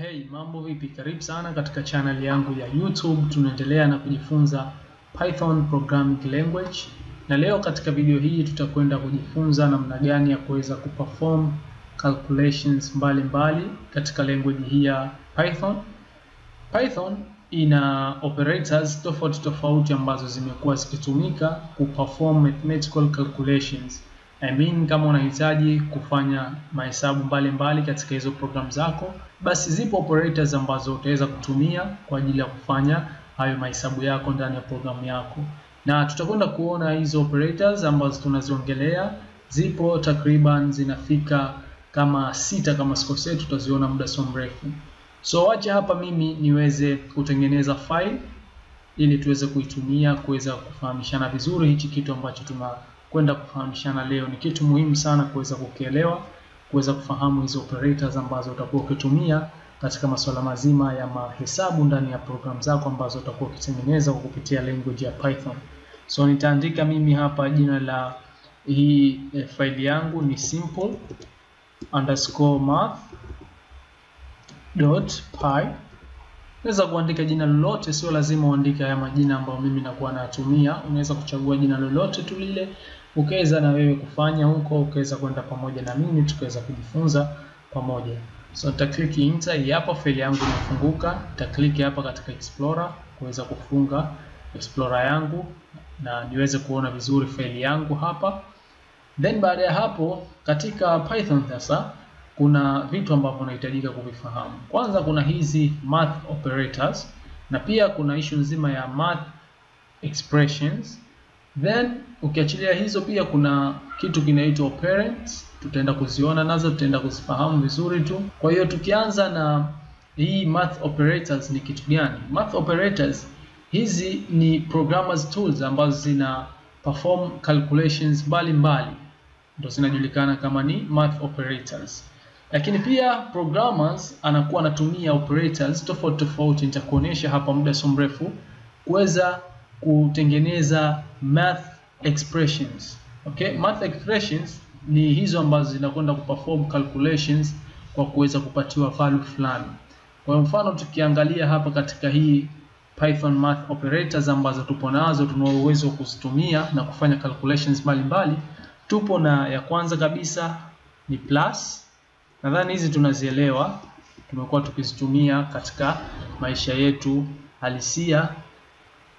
Hey, mambo vipi? Karibu sana katika channel yangu ya YouTube. Tunaendelea na kujifunza Python programming language. Na leo katika video hii tutakwenda kujifunza namna gani ya kuweza kuperform calculations mbalimbali katika language hii ya Python. Python ina operators tofauti ambazo zimekuwa zikitumika kuperform mathematical calculations. Kama unahitaji kufanya mahesabu mbalimbali katika hizo program zako, basi zipo operators ambazo utaweza kutumia kwa ajili ya kufanya hayo mahesabu yako ndani ya programu yako. Na tutakwenda kuona hizo operators ambazo tunaziongelea. Zipo takriban zinafika kama 6 kama sikosei, tutaziona muda sio mrefu. So acha hapa mimi niweze kutengeneza file ili tuweze kuitumia kuweza kufahamishana vizuri hichi kitu ambacho tunakwenda kufahamishana leo. Ni kitu muhimu sana kuweza kukielewa, kuweza kufahamu hizo operators ambazo utakuwa ukitumia katika masuala mazima ya mahesabu ndani ya program zako ambazo utakuwa ukitengeneza kwa kupitia language ya Python. So nitaandika mimi hapa jina la hii file yangu ni simple_math.py. Unaweza kuandika jina lolote, sio lazima uandike haya majina ambayo mimi nakuwa natumia. Unaweza kuchagua jina lolote tu lile, ukaweza na wewe kufanya huko, ukaweza kwenda pamoja na mimi tukaweza kujifunza pamoja. So nita click enter, hapa file yangu imefunguka. Nita click hapa katika Explorer kuweza kufunga Explorer yangu na niweze kuona vizuri file yangu hapa. Then baada ya hapo katika Python sasa kuna vitu ambavyo unahitajika kuvifahamu. Kwanza kuna hizi math operators na pia kuna issue nzima ya math expressions. Then ukiachilia hizo pia kuna kitu kinaitwa Operands. Tutaenda kuziona nazo, tutaenda kuzifahamu vizuri tu. Kwa hiyo tukianza na hii math operators ni kitu gani? Math operators hizi ni programmers tools ambazo zina perform calculations mbalimbali. Ndio zinajulikana kama ni math operators. Lakini pia programmers anakuwa anatumia operators tofauti. Nitakuonesha hapa muda sio mrefu kuweza kutengeneza math expressions. Okay, math expressions ni hizo ambazo zinakwenda kuperform calculations kwa kuweza kupatiwa value fulani. Kwa mfano tukiangalia hapa katika hii Python math operators ambazo tupo nazo, tuna uwezo wa kuzitumia na kufanya calculations mbalimbali. Tupo na ya kwanza kabisa ni plus. Nadhani hizi tunazielewa, tumekuwa tukizitumia katika maisha yetu halisia,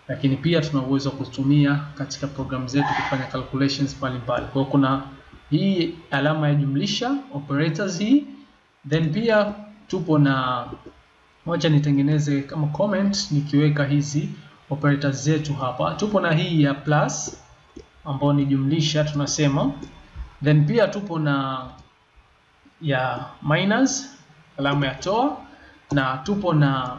lakini pia tuna uwezo wa kuzitumia katika program zetu kufanya calculations mbalimbali. Kwa hiyo kuna hii alama ya jumlisha operators hii, then pia tupo na, wacha nitengeneze kama comment nikiweka hizi operators zetu hapa. Tupo na hii ya plus ambayo ni jumlisha tunasema, then pia tupo na ya minus, alama ya toa, na tupo na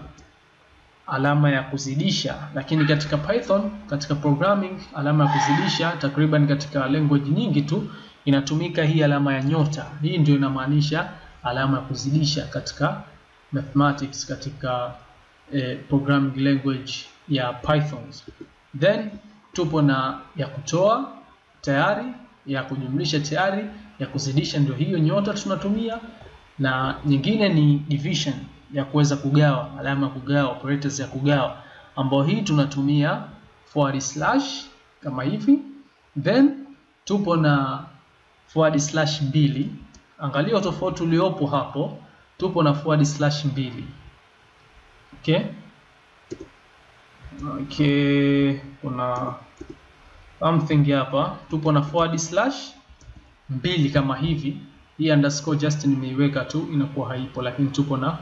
alama ya kuzidisha. Lakini katika Python, katika programming, alama ya kuzidisha takriban katika language nyingi tu inatumika hii alama ya nyota. Hii ndio inamaanisha alama ya kuzidisha katika mathematics, katika programming language ya Python. Then tupo na ya kutoa tayari, ya kujumlisha tayari, ya kuzidisha ndio hiyo nyota tunatumia, na nyingine ni division, ya kuweza kugawa, alama ya kugawa, operators ya kugawa, ambao hii tunatumia / kama hivi. Then tupo na /2. Angalia tofauti uliopo hapo, tupo na /2. Okay, kuna something hapa, tupo na /2 kama hivi. Hii underscore just nimeiweka tu, inakuwa haipo, lakini tupo na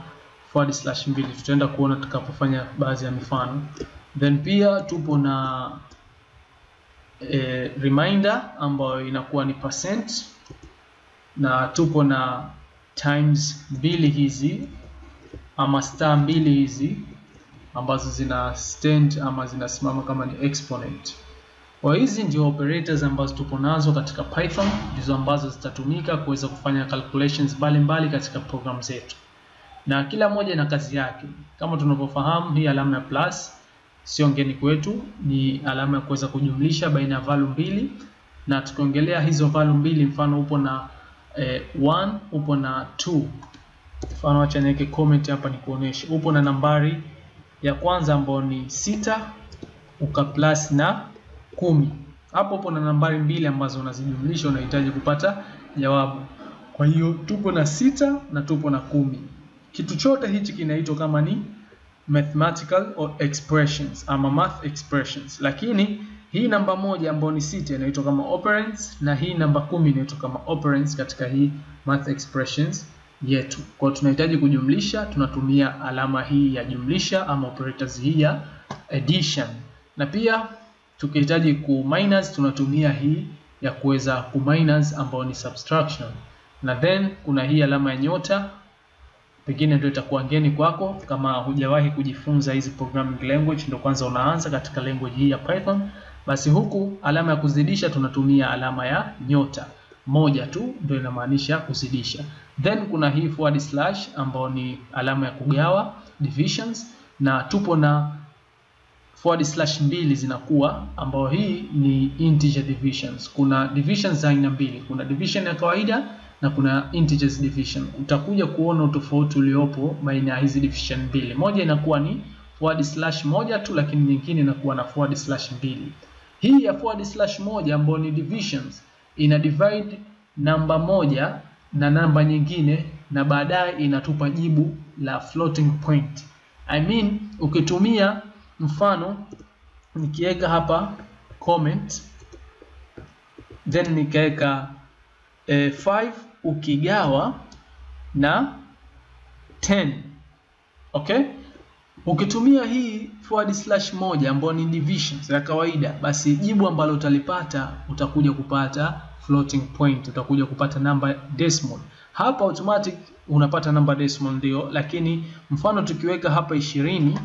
/2. Tutaenda kuona tutakapofanya baadhi ya mifano. Then pia tupo na reminder ambayo inakuwa ni %, na tupo na times 2 hizi ama *2 hizi ambazo zina stand ama zinasimama kama ni exponent. Kwa hizi ndio operators ambazo tupo nazo katika Python, ndizo ambazo zitatumika kuweza kufanya calculations mbalimbali katika program zetu. Na kila moja ina kazi yake. Kama tunavyofahamu, hii alama ya plus sio ngeni kwetu, ni alama ya kuweza kujumlisha baina ya value mbili. Na tukiongelea hizo value mbili, mfano upo na 1, upo na 2. Mfano acha niweke comment hapa nikuoneshe. Upo na nambari ya kwanza ambayo ni 6 uka plus na 10. Hapo upo na nambari mbili ambazo unazijumlisha, unahitaji kupata jawabu. Kwa hiyo tupo na 6 na tupo na 10. Kitu chote hichi kinaitwa kama ni mathematical or expressions ama math expressions. Lakini hii namba moja ambayo ni 6 inaitwa kama operands na hii namba 10 inaitwa kama operands katika hii math expressions yetu. Kwa hiyo tunahitaji kujumlisha, tunatumia alama hii ya jumlisha ama operators hii ya addition. Na pia tukihitaji ku minus tunatumia hii ya kuweza ku minus ambayo ni subtraction. Na then kuna hii alama ya nyota, pengine ndio itakuwa ngeni kwako kama hujawahi kujifunza hizi programming language, ndio kwanza unaanza katika language hii ya Python. Basi huku alama ya kuzidisha tunatumia alama ya nyota. Moja tu ndio inamaanisha kuzidisha. Then kuna hii forward slash ambayo ni alama ya kugawa, divisions, na tupo na forward slash mbili zinakuwa, ambayo hii ni integer divisions. Kuna divisions za aina mbili, kuna division ya kawaida na kuna integers division. Utakuja kuona utofauti uliopo baina ya hizi division mbili. Moja inakuwa ni forward slash moja tu, lakini nyingine inakuwa na forward slash mbili. Hii ya forward slash moja ambayo ni divisions ina divide namba moja na namba nyingine na baadaye inatupa jibu la floating point. I mean ukitumia mfano nikiweka hapa comment then nikaweka 5 ukigawa na 10. Okay? Ukitumia hii forward slash moja ambayo ni divisions ya kawaida, basi jibu ambalo utalipata utakuja kupata floating point, utakuja kupata namba decimal. Hapa automatic unapata namba decimal ndio, lakini mfano tukiweka hapa 20,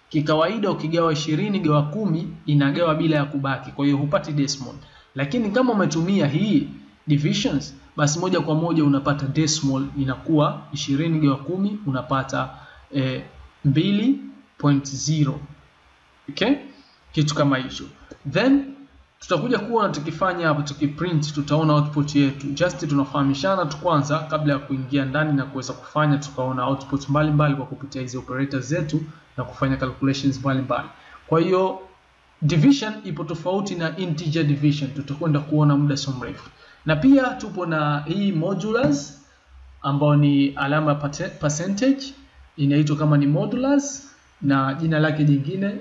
kikawaida ukigawa 20 gawa 10 inagawa bila ya kubaki, kwa hiyo hupati decimal. Lakini kama umetumia hii divisions, basi moja kwa moja unapata decimal, inakuwa 20 gawa 10 unapata 2.0. Okay? Kitu kama hicho. Then tutakuja kuona tukifanya hapa, tukiprint tutaona output yetu. Just tunafahamishana tu kwanza kabla ya kuingia ndani na kuweza kufanya, tukaona output mbalimbali kwa kupitia hizo operators zetu na kufanya calculations mbalimbali. Kwa hiyo division ipo tofauti na integer division, tutakwenda kuona muda so mrefu. Na pia tupo na hii modulus ambao ni alama percentage, inaitwa kama ni modulus, na jina lake jingine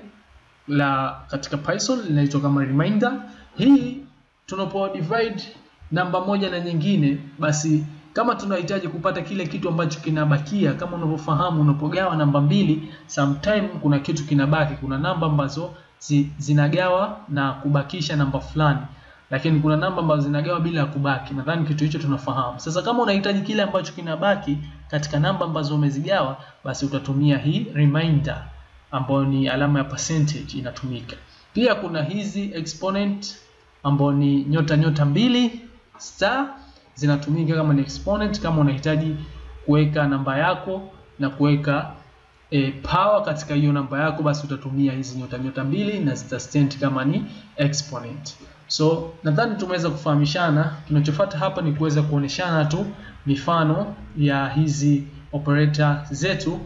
la katika Python linaitwa kama remainder. Hii tunapo divide namba moja na nyingine, basi kama tunahitaji kupata kile kitu ambacho kinabakia, kama unavyofahamu unapogawa namba mbili, sometime kuna kitu kinabaki, kuna namba ambazo zinagawa na kubakisha namba fulani, lakini kuna namba ambazo zinagawa bila ya kubaki. Nadhani kitu hicho tunafahamu. Sasa kama unahitaji kile ambacho kinabaki katika namba ambazo umezigawa, basi utatumia hii remainder ambayo ni alama ya percentage inatumika. Pia kuna hizi exponent ambayo ni nyota mbili star, zinatumika kama ni exponent kama unahitaji kuweka namba yako na kuweka power katika hiyo namba yako, basi utatumia hizi nyota mbili na zitastand kama ni exponent. So nadhani tumeweza kufahamishana. Kinachofuata hapa ni kuweza kuoneshana tu mifano ya hizi operator zetu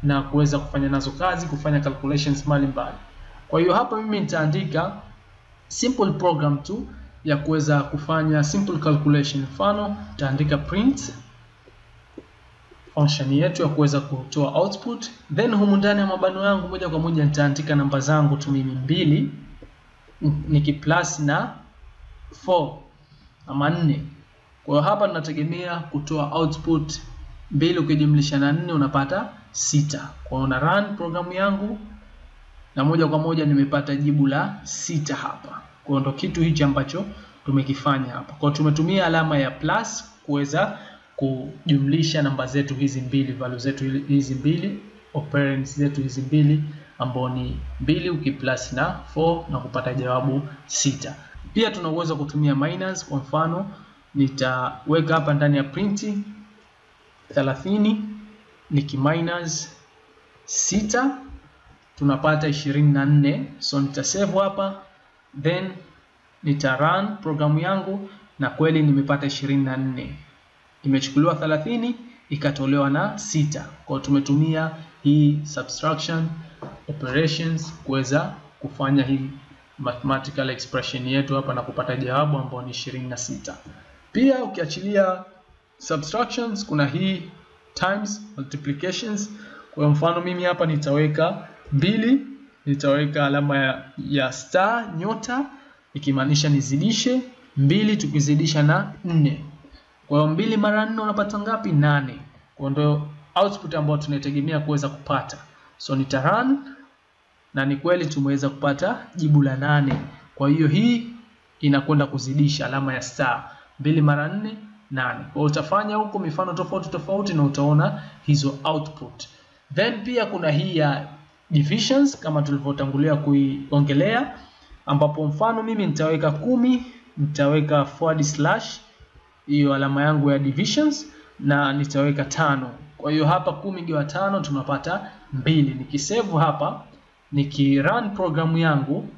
na kuweza kufanya nazo kazi, kufanya calculations mbalimbali. Kwa hiyo hapa mimi nitaandika simple program tu ya kuweza kufanya simple calculation. Mfano nitaandika print function yetu ya kuweza kutoa output, then humu ndani ya mabano yangu moja kwa moja nitaandika namba zangu tu mimi 2 nikiplus na 4 ama 4. Kwa hiyo hapa tunategemea kutoa output 2 ukijumlisha na 4 unapata 6. Kwa hiyo na run programu yangu na moja kwa moja nimepata jibu la 6 hapa. Kwa hiyo ndo kitu hichi ambacho tumekifanya hapa. Kwa hiyo tumetumia alama ya plus kuweza kujumlisha namba zetu hizi mbili, value zetu hizi mbili, operands zetu hizi mbili ambao ni 2 ukiplus na 4 na kupata jawabu 6. Pia tuna uwezo kutumia minus. Kwa mfano nitaweka hapa ndani ya print 30 nikiminus 6 tunapata 24. So nitasave hapa, then nitarun programu yangu na kweli nimepata 24. Imechukuliwa 30 ikatolewa na 6. Kwa tumetumia hii subtraction operations kuweza kufanya hii mathematical expression yetu hapa na kupata jawabu ambao ni 26. Pia ukiachilia subtractions kuna hii times multiplications. Kwa mfano mimi hapa nitaweka 2, nitaweka alama ya star nyota ikimaanisha nizidishe 2 tukizidisha na 4. Kwa hiyo 2 mara 4 unapata ngapi? 8. Kwa ndio output ambayo tunategemea kuweza kupata. So nitarun na ni kweli tumeweza kupata jibu la 8. Kwa hiyo hii inakwenda kuzidisha alama ya star. 2 mara 4 8. Kwa utafanya huko mifano tofauti tofauti na utaona hizo output. Then pia kuna hii ya divisions kama tulivyotangulia kuiongelea, ambapo mfano mimi nitaweka 10, nitaweka / hiyo alama yangu ya divisions na nitaweka 5. Kwa hiyo hapa 10 gawa 5 tunapata 2. Nikisave hapa, nikirun programu yangu,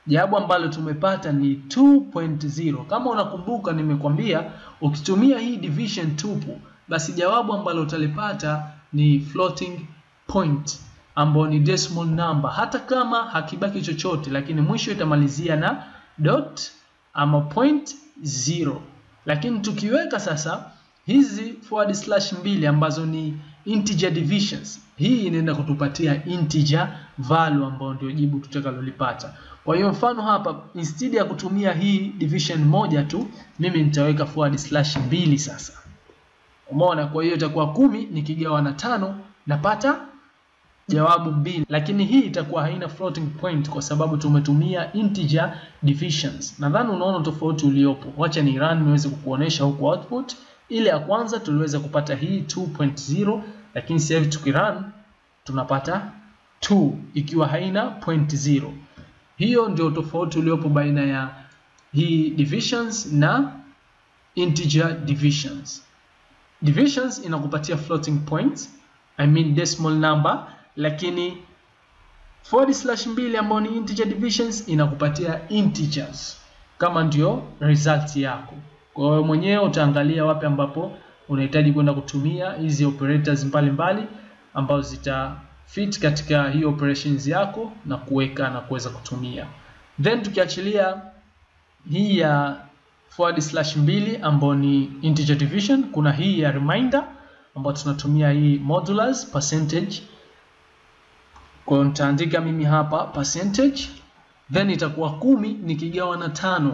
jawabu ambalo tumepata ni 2.0. Kama unakumbuka nimekwambia ukitumia hii division tupu, basi jawabu ambalo utalipata ni floating point ambao ni decimal number, hata kama hakibaki chochote, lakini mwisho itamalizia na dot ama .0. Lakini tukiweka sasa hizi /2 ambazo ni integer divisions, hii inaenda kutupatia integer value ambao ndio jibu tutakalolipata. Kwa hiyo mfano hapa instead ya kutumia hii division moja tu, mimi nitaweka /2 sasa. Umeona? Kwa hiyo itakuwa 10 nikigawa na 5 napata jawabu 2. Lakini hii itakuwa haina floating point kwa sababu tumetumia integer divisions. Nadhani unaona tofauti uliopo. Wacha ni run niweze kukuonesha huko output. Ile ya kwanza tuliweza kupata hii 2.0, lakini sasa hivi tukirun tunapata 2 ikiwa haina .0. Hiyo ndio tofauti uliopo baina ya hii divisions na integer divisions. Divisions inakupatia floating point, I mean decimal number, lakini /2 ambao ni integer divisions inakupatia integers kama ndio result yako. Kwa hiyo mwenyewe utaangalia wapi ambapo unahitaji kwenda kutumia hizi operators mbalimbali ambazo zita fit katika hii operations yako na kuweka na kuweza kutumia. Then tukiachilia hii ya /2 ambao ni integer division, kuna hii ya remainder ambao tunatumia hii modulus percentage. Kwa hiyo nitaandika mimi hapa percentage, then itakuwa 10 nikigawa na 5.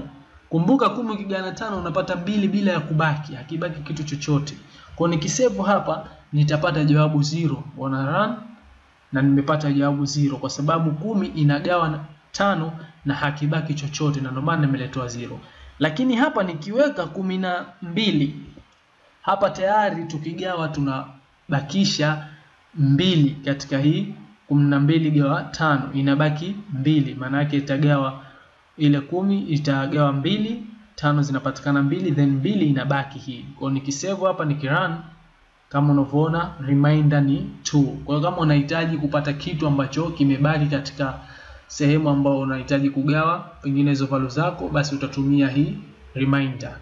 Kumbuka 10 ukigawa na 5 unapata 2 bila ya kubaki, hakibaki kitu chochote. Kwa nikisave hapa nitapata jawabu 0. Wana run na nimepata jawabu 0 kwa sababu 10 inagawa na 5 na hakibaki chochote, na ndio maana nimeletewa 0. Lakini hapa nikiweka 12, hapa tayari tukigawa tunabakisha 2 katika hii 12 gawa 5 inabaki 2. Maana yake itagawa ile 10 itagawa 2, 5 zinapatikana 2, then 2 inabaki hii. Kwa nikisave hapa nikirun kama unavyoona remainder ni 2. Kwa hiyo kama unahitaji kupata kitu ambacho kimebaki katika sehemu ambayo unahitaji kugawa pengine hizo value zako, basi utatumia hii remainder.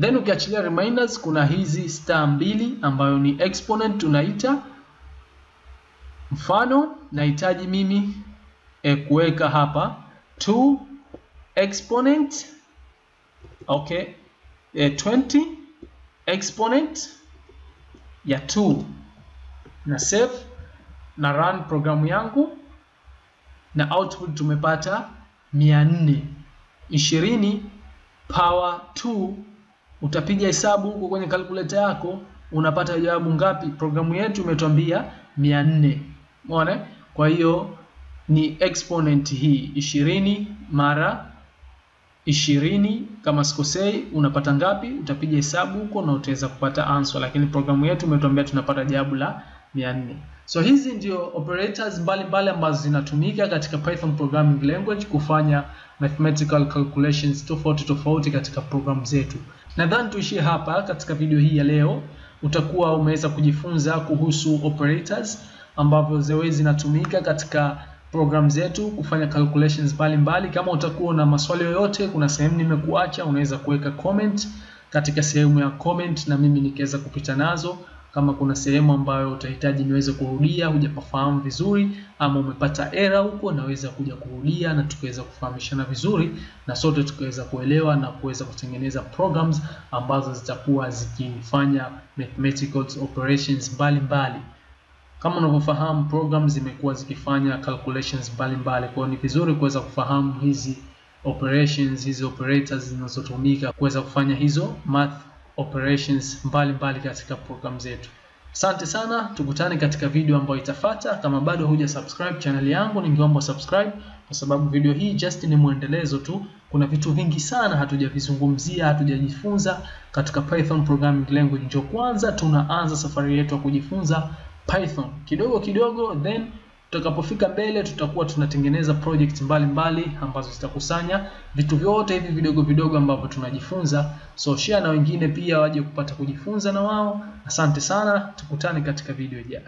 Then ukiachilia reminders kuna hizi *2 ambayo ni exponent tunaita. Mfano nahitaji mimi kuweka hapa 2 exponent, okay, 20 exponent ya 2, na save na run programu yangu, na output tumepata 420 power 2. Utapiga hesabu huko kwenye calculator yako unapata jawabu ngapi? Programu yetu imetuambia 400. Umeona? Kwa hiyo ni exponent hii 20 mara 20 kama sikosei, unapata ngapi? Utapiga hesabu huko na utaweza kupata answer, lakini programu yetu imetuambia tunapata jawabu la 400. So hizi ndio operators mbalimbali ambazo zinatumika katika Python programming language kufanya mathematical calculations tofauti tofauti katika programu zetu. Nadhani tuishie hapa katika video hii ya leo. Utakuwa umeweza kujifunza kuhusu operators ambavyo zinatumika katika program zetu kufanya calculations mbalimbali. Kama utakuwa na maswali yoyote, kuna sehemu nimekuacha, unaweza kuweka comment katika sehemu ya comment na mimi nikiweza kupita nazo. kama kuna sehemu ambayo utahitaji niweze kurudia hujapafahamu vizuri, ama umepata error huko, naweza kuja kurudia na tukaweza kufahamishana vizuri na sote tukaweza kuelewa na kuweza kutengeneza programs ambazo zitakuwa zikifanya mathematical operations mbalimbali. Kama unavyofahamu programs zimekuwa zikifanya calculations mbalimbali, kwa hiyo ni vizuri kuweza kufahamu hizi operations, hizi operators zinazotumika kuweza kufanya hizo math operations mbalimbali katika program zetu. Asante sana, tukutane katika video ambayo itafuata. Kama bado huja subscribe channel yangu, ningeomba subscribe kwa sababu video hii just ni muendelezo tu. Kuna vitu vingi sana hatujavizungumzia, hatujajifunza katika Python programming language. Ndio kwanza tunaanza safari yetu ya kujifunza Python kidogo kidogo, then tutakapofika mbele tutakuwa tunatengeneza project mbalimbali ambazo zitakusanya vitu vyote hivi vidogo vidogo ambavyo tunajifunza. So share na wengine pia waje kupata kujifunza na wao. Asante sana, tukutane katika video ijayo.